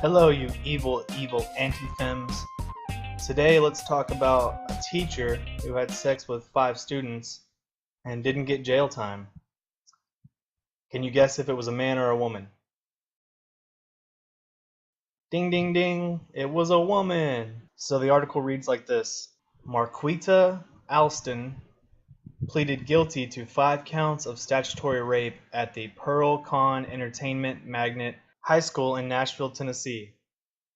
Hello, you evil, evil anti-fems. Today, let's talk about a teacher who had sex with 5 students and didn't get jail time. Can you guess if it was a man or a woman? Ding, ding, ding, it was a woman. So the article reads like this. Marquita Alston pleaded guilty to 5 counts of statutory rape at the Pearl Con Entertainment Magnet High School in Nashville, Tennessee.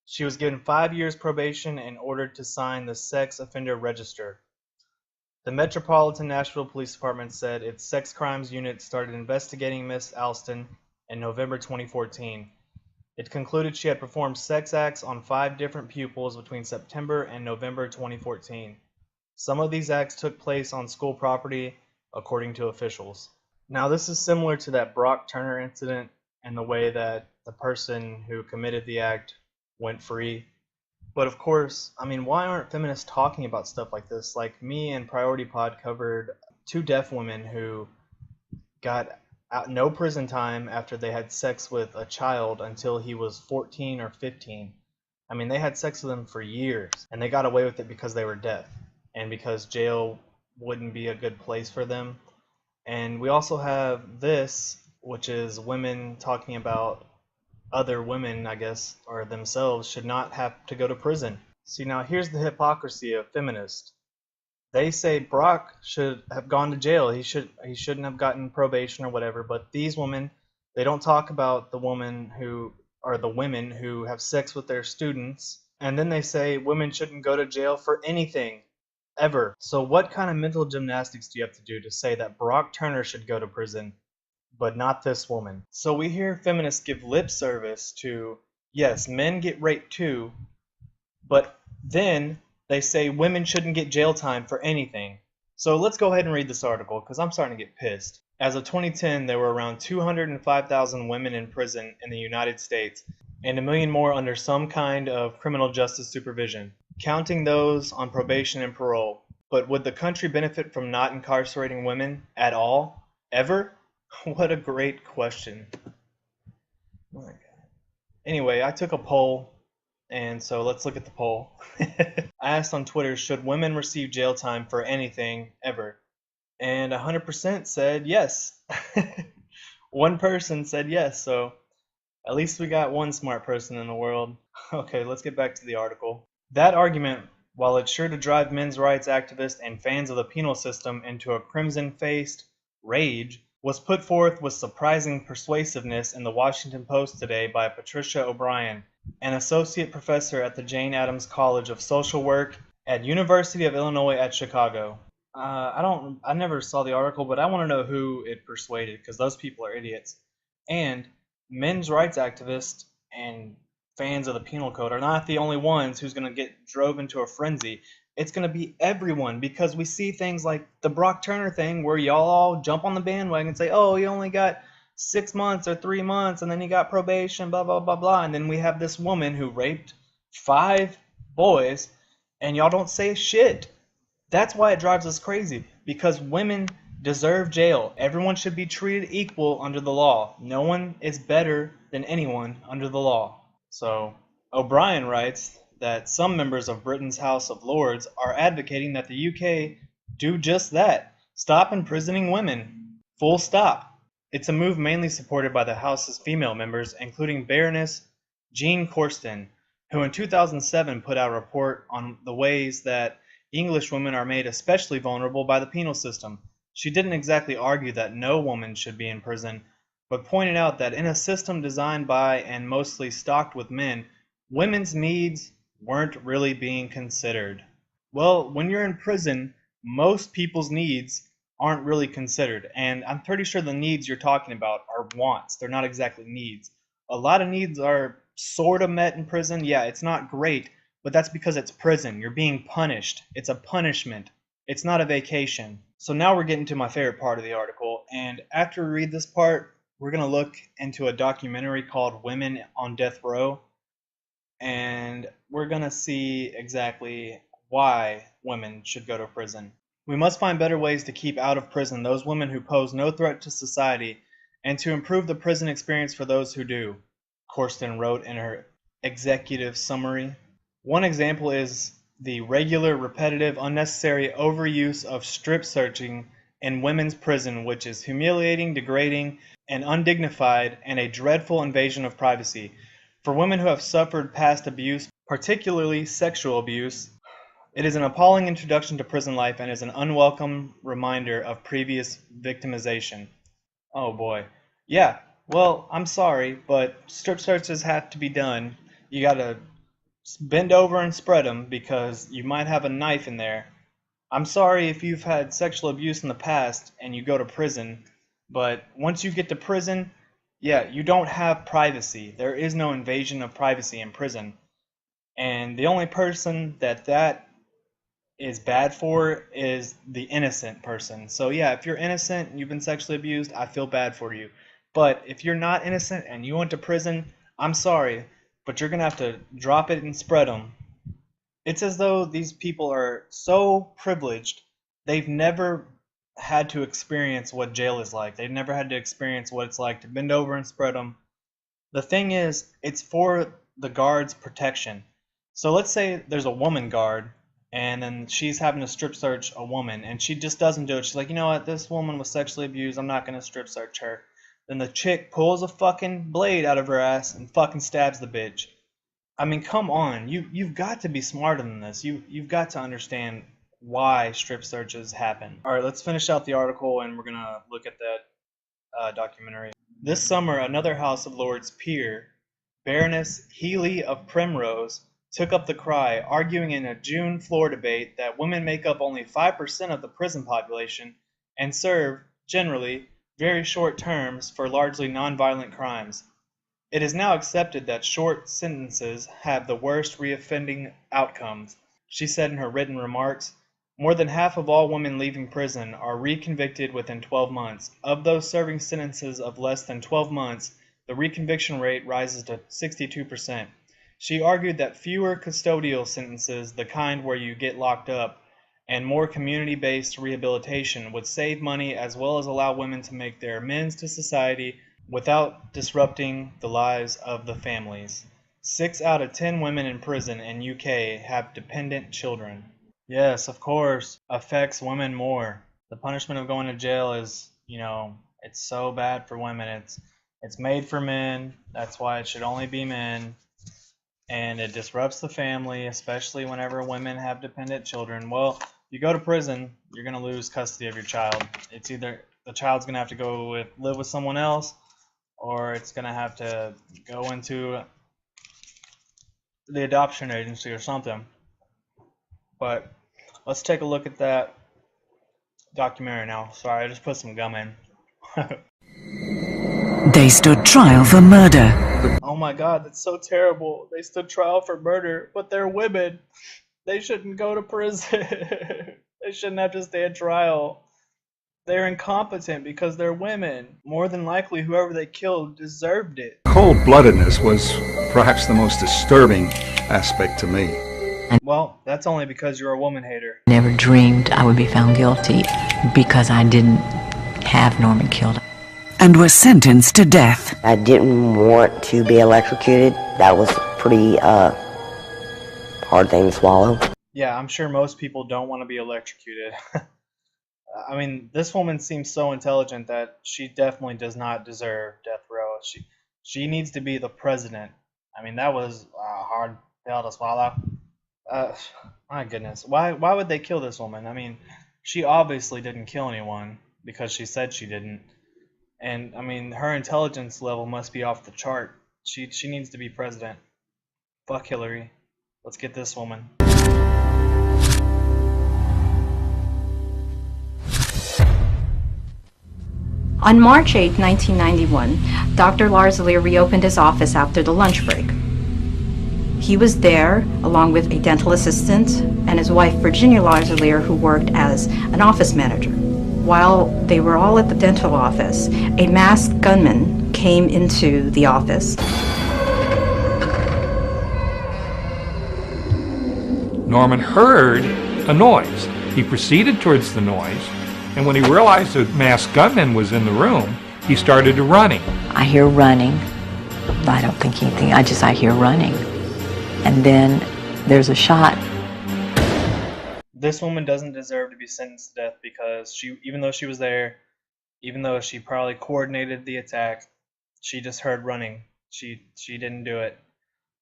She was given 5 years probation and ordered to sign the sex offender register. The Metropolitan Nashville Police Department said its sex crimes unit started investigating Miss Alston in November 2014. It concluded she had performed sex acts on 5 different pupils between September and November 2014. Some of these acts took place on school property, according to officials. Now, this is similar to that Brock Turner incident in the way that the person who committed the act went free. But of course, why aren't feminists talking about stuff like this? Like, me and PriorityPod covered 2 deaf women who got out no prison time after they had sex with a child until he was 14 or 15. They had sex with him for years, and they got away with it because they were deaf and because jail wouldn't be a good place for them. And we also have this, which is women talking about other women, I guess, or themselves, should not have to go to prison. See, now here's the hypocrisy of feminists. They say Brock should have gone to jail. He shouldn't have gotten probation or whatever. But these women, they don't talk about the women who are the women who have sex with their students. And then they say women shouldn't go to jail for anything, ever. So what kind of mental gymnastics do you have to do to say that Brock Turner should go to prison, but not this woman? So we hear feminists give lip service to, yes, men get raped too, but then they say women shouldn't get jail time for anything. So let's go ahead and read this article, because I'm starting to get pissed. As of 2010, there were around 205,000 women in prison in the United States, and 1 million more under some kind of criminal justice supervision, counting those on probation and parole. But would the country benefit from not incarcerating women at all? Ever? What a great question. Oh my God. Anyway, I took a poll, and so let's look at the poll. I asked on Twitter, should women receive jail time for anything, ever? And 100% said yes. One person said yes, so at least we got one smart person in the world. Okay, let's get back to the article. That argument, while it's sure to drive men's rights activists and fans of the penal system into a crimson-faced rage, was put forth with surprising persuasiveness in the Washington Post today by Patricia O'Brien, an associate professor at the Jane Addams College of Social Work at University of Illinois at Chicago. I never saw the article, but I want to know who it persuaded, because those people are idiots. And men's rights activists and fans of the penal code are not the only ones who's going to get drove into a frenzy. It's going to be everyone, because we see things like the Brock Turner thing where y'all all jump on the bandwagon and say, oh, he only got 6 months or 3 months and then he got probation, blah, blah, blah, blah. And then we have this woman who raped 5 boys and y'all don't say shit. That's why it drives us crazy, because women deserve jail. Everyone should be treated equal under the law. No one is better than anyone under the law. So O'Brien writes that some members of Britain's House of Lords are advocating that the UK do just that. Stop imprisoning women. Full stop. It's a move mainly supported by the House's female members, including Baroness Jean Corsten, who in 2007 put out a report on the ways that English women are made especially vulnerable by the penal system. She didn't exactly argue that no woman should be in prison, but pointed out that in a system designed by and mostly stocked with men, women's needs weren't really being considered. Well, when you're in prison, most people's needs aren't really considered, and I'm pretty sure the needs you're talking about are wants. They're not exactly needs. A lot of needs are sort of met in prison. Yeah, it's not great, but that's because it's prison. You're being punished. It's a punishment. It's not a vacation. So now we're getting to my favorite part of the article, and after we read this part, we're going to look into a documentary called Women on Death Row, and we're going to see exactly why women should go to prison. We must find better ways to keep out of prison those women who pose no threat to society and to improve the prison experience for those who do, Corsten wrote in her executive summary. One example is the regular, repetitive, unnecessary overuse of strip searching in women's prison, which is humiliating, degrading, and undignified, and a dreadful invasion of privacy. For women who have suffered past abuse, particularly sexual abuse, it is an appalling introduction to prison life and is an unwelcome reminder of previous victimization. Oh boy. Yeah, well, I'm sorry, but strip searches have to be done. You gotta bend over and spread them because you might have a knife in there. I'm sorry if you've had sexual abuse in the past and you go to prison, but once you get to prison, yeah, you don't have privacy. There is no invasion of privacy in prison. And the only person that is bad for is the innocent person. So yeah, if you're innocent and you've been sexually abused, I feel bad for you. But if you're not innocent and you went to prison, I'm sorry, but you're gonna have to drop it and spread them. It's as though these people are so privileged, they've never had to experience what jail is like. They've never had to experience what it's like to bend over and spread them. The thing is, it's for the guard's protection. So let's say there's a woman guard, and then she's having to strip search a woman, and she just doesn't do it. She's like, you know what, this woman was sexually abused, I'm not going to strip search her. Then the chick pulls a fucking blade out of her ass and fucking stabs the bitch. I mean, come on, you've got to be smarter than this. You've got to understand why strip searches happen. All right, let's finish out the article, and we're gonna look at that documentary. This summer, another House of Lords peer, Baroness Healy of Primrose, took up the cry, arguing in a June floor debate that women make up only 5% of the prison population and serve, generally, very short terms for largely nonviolent crimes. It is now accepted that short sentences have the worst reoffending outcomes, she said in her written remarks. More than half of all women leaving prison are reconvicted within 12 months. Of those serving sentences of less than 12 months, the reconviction rate rises to 62%. She argued that fewer custodial sentences, the kind where you get locked up, and more community-based rehabilitation would save money as well as allow women to make their amends to society without disrupting the lives of the families. 6 out of 10 women in prison in UK have dependent children. Yes, of course, affects women more. The punishment of going to jail is, it's so bad for women. It's made for men. That's why it should only be men. And it disrupts the family, especially whenever women have dependent children. Well, you go to prison, you're going to lose custody of your child. It's either the child's going to have to live with someone else, or it's going to have to go into the adoption agency or something. But let's take a look at that documentary now. Sorry, I just put some gum in. They stood trial for murder. Oh my god, that's so terrible. They stood trial for murder, but they're women. They shouldn't go to prison. They shouldn't have to stand trial. They're incompetent because they're women. More than likely, whoever they killed deserved it. Cold-bloodedness was perhaps the most disturbing aspect to me. Well, that's only because you're a woman hater. Never dreamed I would be found guilty because I didn't have Norman killed. And was sentenced to death. I didn't want to be electrocuted. That was a pretty hard thing to swallow. Yeah, I'm sure most people don't want to be electrocuted. I mean, this woman seems so intelligent that she definitely does not deserve death row. She needs to be the president. I mean, that was a hard pill to swallow. My goodness. Why would they kill this woman? I mean, she obviously didn't kill anyone because she said she didn't. And, I mean, her intelligence level must be off the chart. She needs to be president. Fuck Hillary. Let's get this woman. On March 8, 1991, Dr. Lars Lear reopened his office after the lunch break. He was there along with a dental assistant and his wife Virginia Lars Lear, who worked as an office manager. While they were all at the dental office, a masked gunman came into the office. Norman heard a noise. He proceeded towards the noise, and when he realized the masked gunman was in the room, he started running. I hear running, I don't think anything. I hear running. And then there's a shot. This woman doesn't deserve to be sentenced to death because even though she was there, even though she probably coordinated the attack, she just heard running. She didn't do it.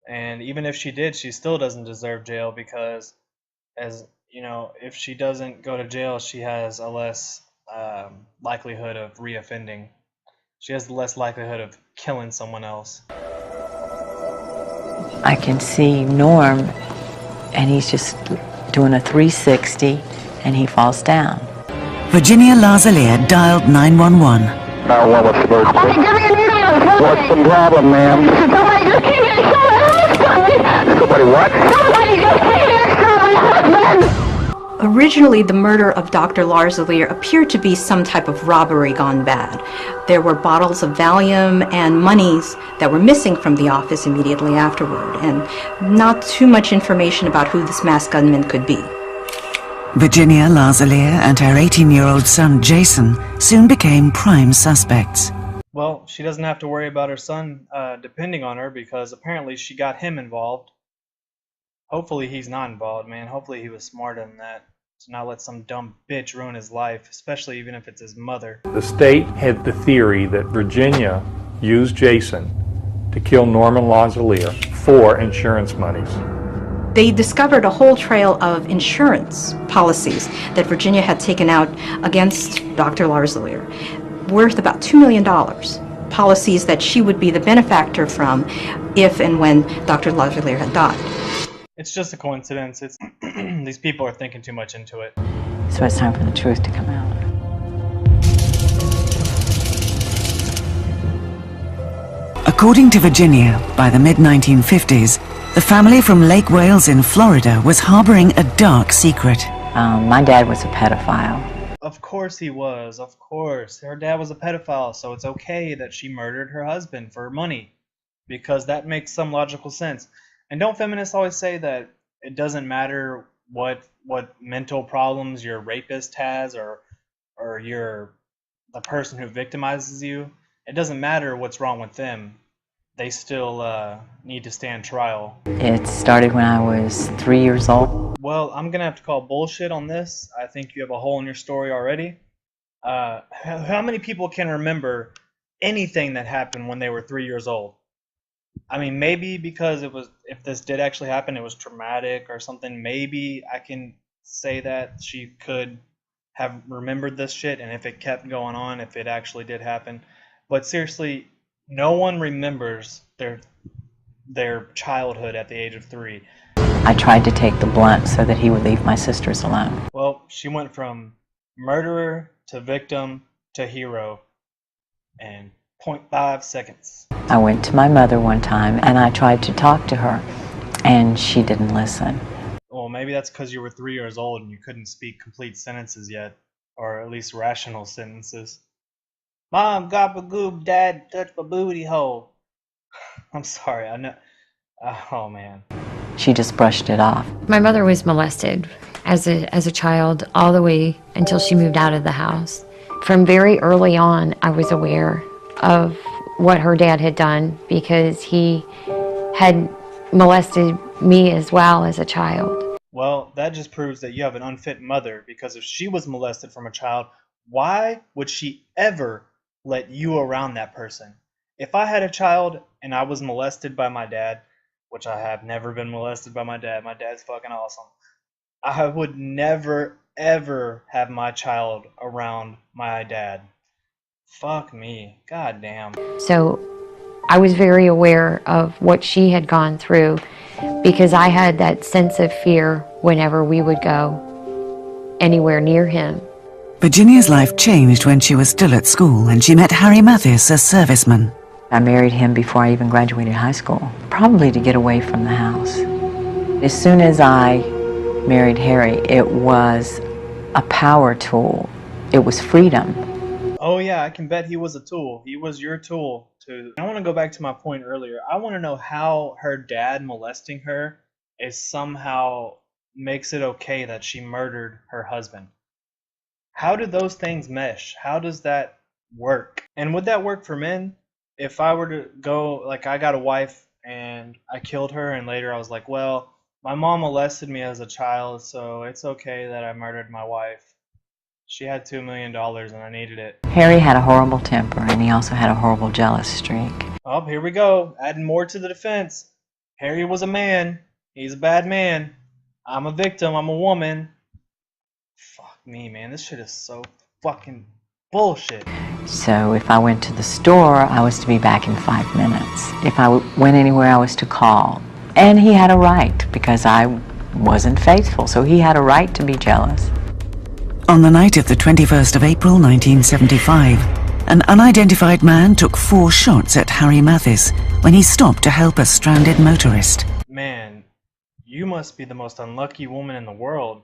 And even if she did, she still doesn't deserve jail because, as you know, if she doesn't go to jail, she has a less likelihood of reoffending. She has the less likelihood of killing someone else. I can see Norm, and he's just doing a 360, and he falls down. Virginia Lazalier dialed 911. 911, what's the emergency? What's the problem, ma'am? Somebody just came here and shot my husband! Somebody what? Somebody just came here and shot my husband! Originally, the murder of Dr. Lazalier appeared to be some type of robbery gone bad. There were bottles of Valium and monies that were missing from the office immediately afterward, and not too much information about who this masked gunman could be. Virginia Lazalier and her 18-year-old son Jason soon became prime suspects. Well, she doesn't have to worry about her son depending on her because apparently she got him involved. Hopefully he's not involved, man. Hopefully he was smarter than that to not let some dumb bitch ruin his life, especially even if it's his mother. The state had the theory that Virginia used Jason to kill Norman Lazalier for insurance monies. They discovered a whole trail of insurance policies that Virginia had taken out against Dr. Lazalier, worth about $2 million. Policies that she would be the benefactor from if and when Dr. Lazalier had died. It's just a coincidence. It's these people are thinking too much into it. So it's time for the truth to come out. According to Virginia, by the mid-1950s, the family from Lake Wales in Florida was harboring a dark secret. My dad was a pedophile. Of course he was. Of course. Her dad was a pedophile, so it's okay that she murdered her husband for money. Because that makes some logical sense. And don't feminists always say that it doesn't matter what mental problems your rapist has or the person who victimizes you? It doesn't matter what's wrong with them. They still need to stand trial. It started when I was 3 years old. Well, I'm going to have to call bullshit on this. I think you have a hole in your story already. How many people can remember anything that happened when they were 3 years old? I mean, maybe because if this did actually happen, it was traumatic or something. Maybe I can say that she could have remembered this shit, and if it kept going on, if it actually did happen. But seriously, no one remembers their childhood at the age of 3. I tried to take the blunt so that he would leave my sisters alone. Well, she went from murderer to victim to hero in 0.5 seconds. I went to my mother one time and I tried to talk to her, and she didn't listen. Well, maybe that's because you were 3 years old and you couldn't speak complete sentences yet, or at least rational sentences. Mom, goop, Dad, touch my booty hole. I'm sorry, I know. Oh, man. She just brushed it off. My mother was molested as a child all the way until she moved out of the house. From very early on, I was aware of what her dad had done because he had molested me as well as a child. Well, that just proves that you have an unfit mother, because if she was molested from a child, why would she ever let you around that person? If I had a child and I was molested by my dad, which I have never been molested by my dad's fucking awesome, I would never ever have my child around my dad. Fuck me. God damn. So I was very aware of what she had gone through because I had that sense of fear whenever we would go anywhere near him. Virginia's life changed when she was still at school and she met Harry Mathis, a serviceman. I married him before I even graduated high school, probably to get away from the house. As soon as I married Harry, it was a power tool. It was freedom. Oh yeah, I can bet he was a tool. He was your tool to... I want to go back to my point earlier. I want to know how her dad molesting her is somehow makes it okay that she murdered her husband. How do those things mesh? How does that work? And would that work for men? if I were to go, like, I got a wife and I killed her, and later I was like, well, my mom molested me as a child, so it's okay that I murdered my wife. She had $2 million and I needed it. Harry had a horrible temper, and he also had a horrible jealous streak. Oh, here we go. Adding more to the defense. Harry was a man. He's a bad man. I'm a victim. I'm a woman. Fuck me, man. This shit is so fucking bullshit. So if I went to the store, I was to be back in 5 minutes. If I went anywhere, I was to call. And he had a right, because I wasn't faithful, so he had a right to be jealous. On the night of the 21st of April 1975, an unidentified man took 4 shots at Harry Mathis when he stopped to help a stranded motorist. Man, you must be the most unlucky woman in the world.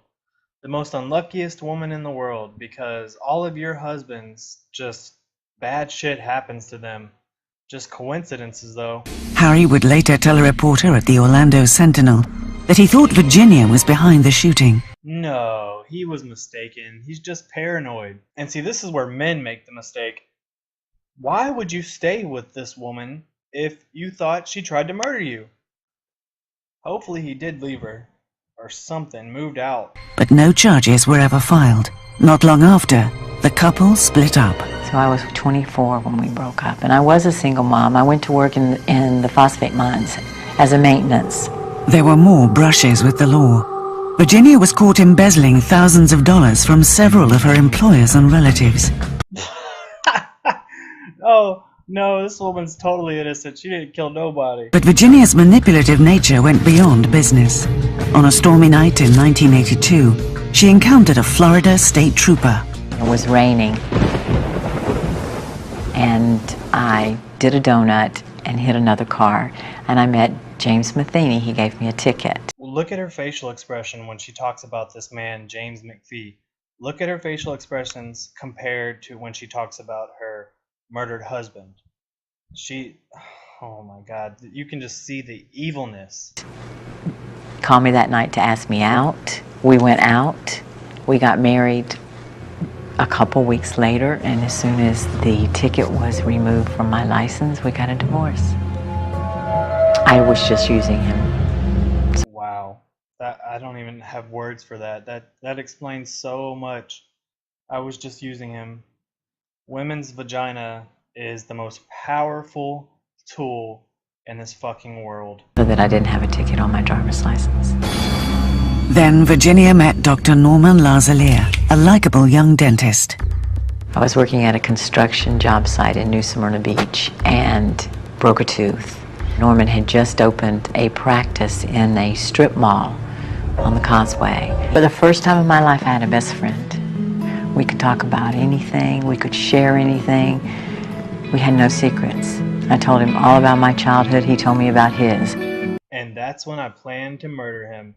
The most unluckiest woman in the world, because all of your husbands, just bad shit happens to them. Just coincidences, though. Harry would later tell a reporter at the Orlando Sentinel that he thought Virginia was behind the shooting. No, he was mistaken. He's just paranoid. And see, this is where men make the mistake. Why would you stay with this woman if you thought she tried to murder you? Hopefully he did leave her. Or something, moved out. But no charges were ever filed. Not long after, the couple split up. So I was 24 when we broke up, and I was a single mom. I went to work in the phosphate mines as a maintenance. There were more brushes with the law. Virginia was caught embezzling thousands of dollars from several of her employers and relatives. Oh, no, this woman's totally innocent. She didn't kill nobody. But Virginia's manipulative nature went beyond business. On a stormy night in 1982, she encountered a Florida state trooper. It was raining, and I did a donut and hit another car, and I met James Matheny. He gave me a ticket. Look at her facial expression when she talks about this man, James McPhee. Look at her facial expressions compared to when she talks about her murdered husband. Oh my God, you can just see the evilness. Called me that night to ask me out. We went out. We got married a couple weeks later, and as soon as the ticket was removed from my license, we got a divorce. I was just using him. Wow, I don't even have words for that. That explains so much. I was just using him. Women's vagina is the most powerful tool in this fucking world. So that I didn't have a ticket on my driver's license. Then Virginia met Dr. Norman Lazalier, a likable young dentist. I was working at a construction job site in New Smyrna Beach and broke a tooth. Norman had just opened a practice in a strip mall on the Causeway. For the first time in my life, I had a best friend. We could talk about anything, we could share anything. We had no secrets. I told him all about my childhood, he told me about his. And that's when I planned to murder him.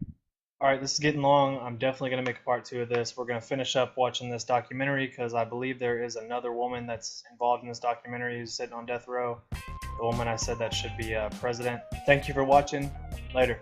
Alright, this is getting long. I'm definitely going to make a part 2 of this. We're going to finish up watching this documentary because I believe there is another woman that's involved in this documentary who's sitting on death row. The woman I said that should be president. Thank you for watching. Later.